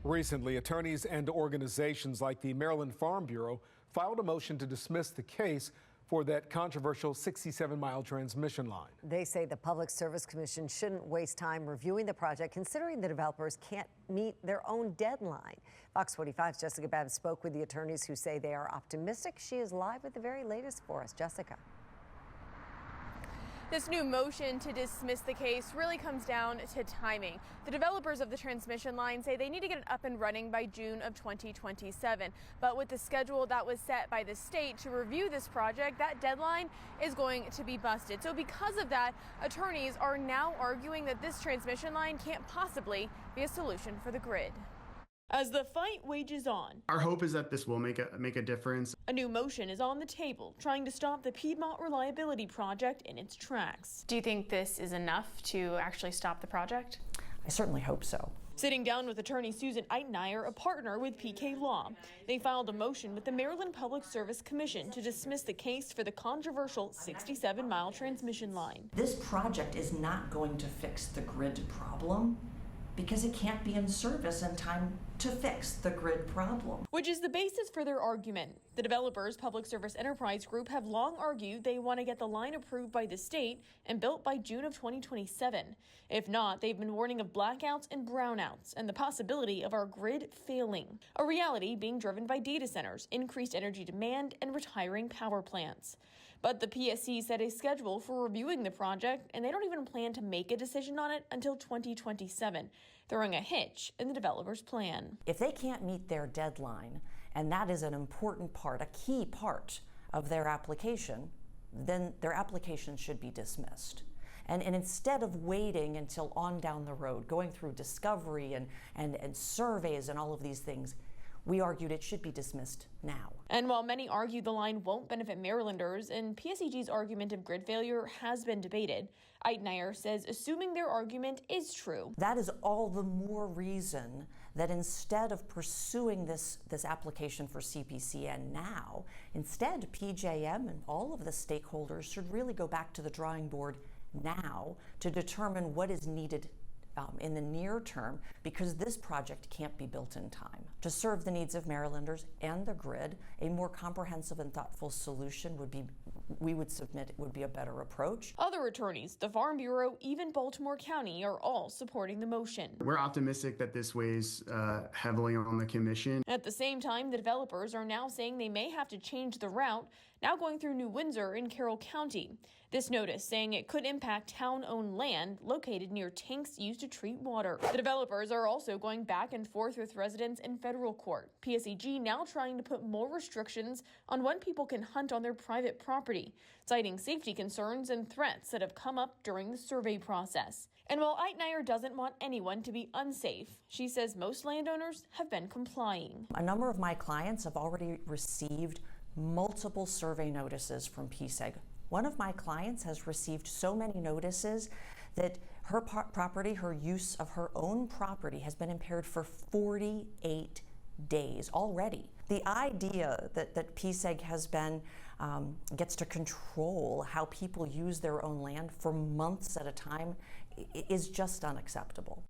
Recently, attorneys and organizations like the Maryland Farm Bureau filed a motion to dismiss the case for that controversial 67-mile transmission line. They say the Public Service Commission shouldn't waste time reviewing the project, considering the developers can't meet their own deadline. Fox 45's Jessica Babb spoke with the attorneys who say they are optimistic. She is live with the very latest for us. Jessica. This new motion to dismiss the case really comes down to timing. The developers of the transmission line say they need to get it up and running by June of 2027. But with the schedule that was set by the state to review this project, that deadline is going to be busted. So because of that, attorneys are now arguing that this transmission line can't possibly be a solution for the grid. As the fight wages on, our hope is that this will make a difference. A new motion is on the table, trying to stop the Piedmont Reliability Project in its tracks. Do you think this is enough to actually stop the project? I certainly hope so. Sitting down with attorney Susan Eitenaier, a partner with PK Law, they filed a motion with the Maryland Public Service Commission to dismiss the case for the controversial 67-mile transmission line. This project is not going to fix the grid problem, because it can't be in service in time to fix the grid problem. Which is the basis for their argument. The developers' Public Service Enterprise Group have long argued they want to get the line approved by the state and built by June of 2027. If not, they've been warning of blackouts and brownouts and the possibility of our grid failing. A reality being driven by data centers, increased energy demand, and retiring power plants. But the PSC set a schedule for reviewing the project, and they don't even plan to make a decision on it until 2027, throwing a hitch in the developer's plan. If they can't meet their deadline, and that is an important part, a key part of their application, then their application should be dismissed. And instead of waiting until on down the road, going through discovery and surveys and all of these things, we argued it should be dismissed now. And while many argue the line won't benefit Marylanders, and PSEG's argument of grid failure has been debated, Eitenaier says assuming their argument is true, that is all the more reason that instead of pursuing this application for CPCN now, instead PJM and all of the stakeholders should really go back to the drawing board now to determine what is needed in the near term, because this project can't be built in time. To serve the needs of Marylanders and the grid, a more comprehensive and thoughtful solution would be, we would submit, would be a better approach. Other attorneys, the Farm Bureau, even Baltimore County are all supporting the motion. We're optimistic that this weighs heavily on the commission. At the same time, the developers are now saying they may have to change the route, now going through New Windsor in Carroll County. This notice saying it could impact town-owned land located near tanks used to treat water. The developers are also going back and forth with residents in federal court. PSEG now trying to put more restrictions on when people can hunt on their private property, citing safety concerns and threats that have come up during the survey process. And while Eitenaier doesn't want anyone to be unsafe, she says most landowners have been complying. A number of my clients have already received multiple survey notices from PSEG. One of my clients has received so many notices that her property, her use of her own property, has been impaired for 48 days already. The idea that PSEG has been, gets to control how people use their own land for months at a time is just unacceptable.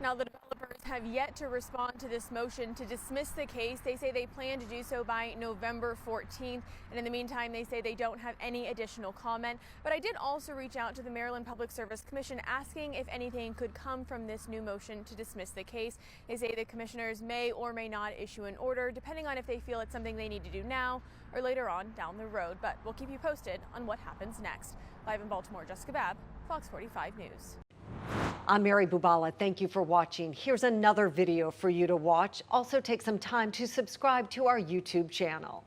Now, the developers have yet to respond to this motion to dismiss the case. They say they plan to do so by November 14th. And in the meantime, they say they don't have any additional comment. But I did also reach out to the Maryland Public Service Commission asking if anything could come from this new motion to dismiss the case. They say the commissioners may or may not issue an order, depending on if they feel it's something they need to do now or later on down the road. But we'll keep you posted on what happens next. Live in Baltimore, Jessica Babb, Fox 45 News. I'm Mary Bubala. Thank you for watching. Here's another video for you to watch. Also take some time to subscribe to our YouTube channel.